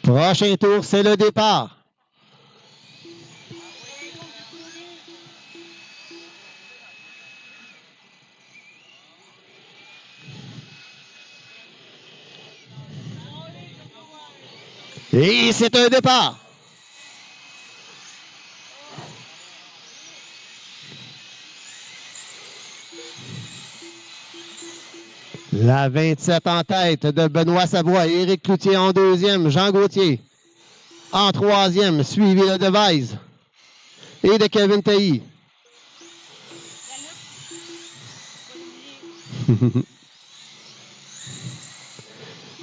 Prochain tour, c'est le départ. Et c'est un départ. La 27 en tête de Benoît Savoie. Éric Cloutier en deuxième. Jean Gauthier en troisième. Suivi de Devise et de Kevin Tailly.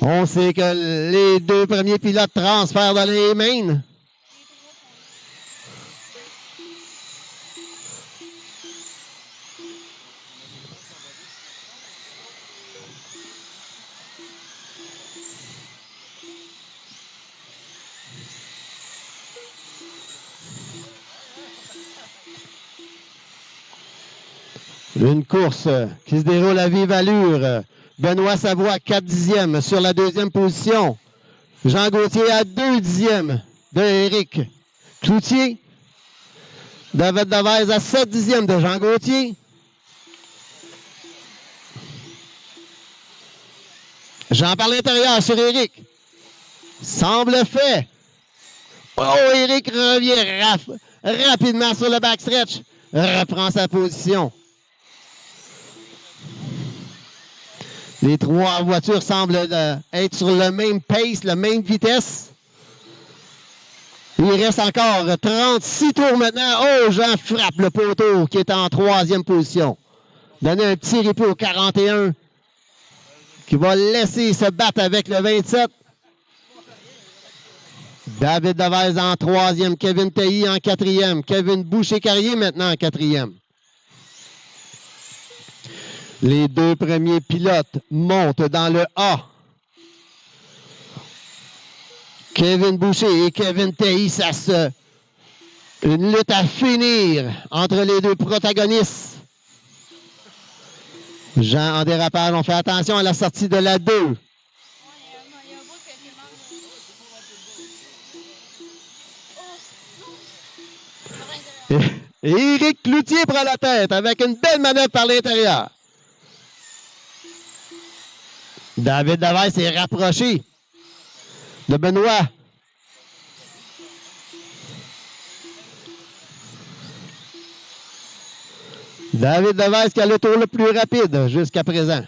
On sait que les deux premiers pilotes transfèrent dans les mains. Une course qui se déroule à vive allure. Benoît Savoie, 4 dixièmes sur la deuxième position. Jean Gauthier à 2 dixièmes de Éric Cloutier. David Devise à 7 dixièmes de Jean Gauthier. Jean par l'intérieur sur Éric. Semble fait. Oh, Éric revient rapidement sur le backstretch. Reprend sa position. Les trois voitures semblent être sur le même pace, la même vitesse. Il reste encore 36 tours maintenant. Oh, Jean frappe le poteau qui est en troisième position. Donner un petit répit au 41 qui va laisser se battre avec le 27. David Devise en troisième. Kevin Tailly en quatrième. Kevin Boucher-Carrier maintenant en quatrième. Les deux premiers pilotes montent dans le A. Kevin Boucher et Kevin Tailly, ça se... Une lutte à finir entre les deux protagonistes. Jean en dérapage, on fait attention à la sortie de la 2. Et Éric Cloutier prend la tête avec une belle manœuvre par l'intérieur. David Devise s'est rapproché de Benoît. David Devise qui a le tour le plus rapide jusqu'à présent.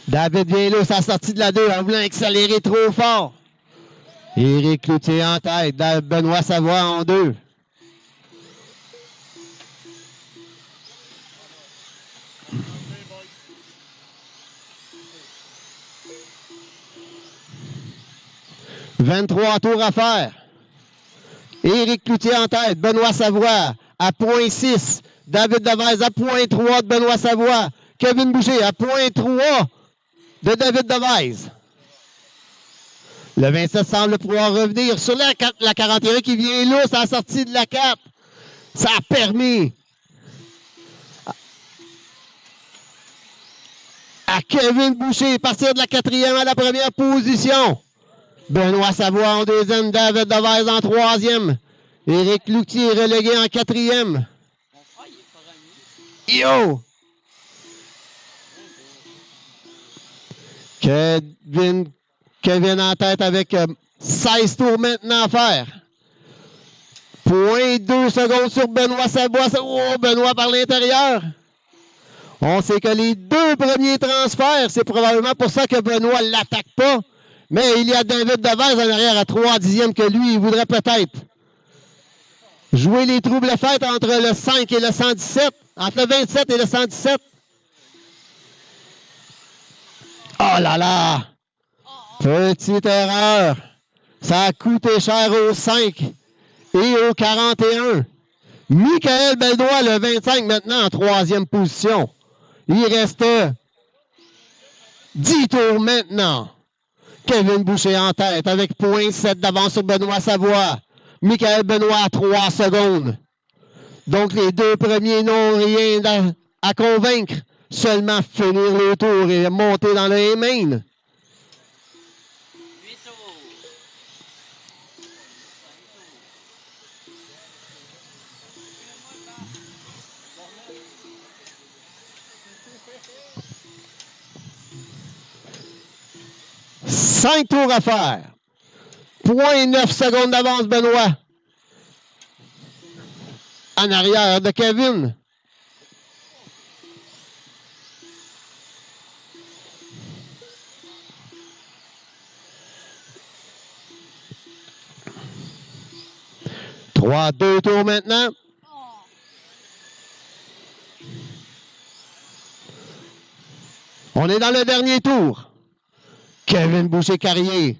David vient là, sa sortie de la 2 en voulant accélérer trop fort. Éric Cloutier en tête, Benoît Savoie en 2. « 23 tours à faire. Éric Cloutier en tête, Benoît Savoie à .6. David Devise à .3 de Benoît Savoie. Kevin Boucher à .3 de David Devise. Le 27 semble pouvoir revenir sur la 41 qui vient là, c'est la sortie de la 4. Ça a permis à Kevin Boucher de partir de la 4e à la première position. Benoît Savoie en deuxième, David Devise en troisième. Éric Cloutier relégué en 4e. Yo! Kevin en tête avec 16 tours maintenant à faire. 0.2 secondes sur Benoît Savoie. Oh, Benoît par l'intérieur. On sait que les deux premiers transferts, c'est probablement pour ça que Benoît ne l'attaque pas. Mais il y a David Devise en arrière à 3 dixièmes que lui, il voudrait peut-être jouer les troubles fêtes entre le 5 et le 117. Entre le 27 et le 117. Oh là là! Petite erreur. Ça a coûté cher au 5 et au 41. Michael Beldois, le 25, maintenant en troisième position. Il reste 10 tours maintenant. Kevin Boucher en tête avec 0.7 d'avance sur Benoît Savoie. Michael Benoît à 3 secondes. Donc les deux premiers n'ont rien à convaincre. Seulement finir le tour et monter dans le main. 5 tours à faire. 0.9 secondes d'avance, Benoît. En arrière de Kevin. Trois, 2 tours maintenant. On est dans le dernier tour. Kevin Boucher-Carrier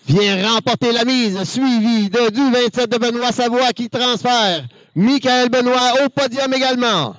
vient remporter la mise, suivi du 27 de Benoît Savoie qui transfère. Michael Benoît au podium également.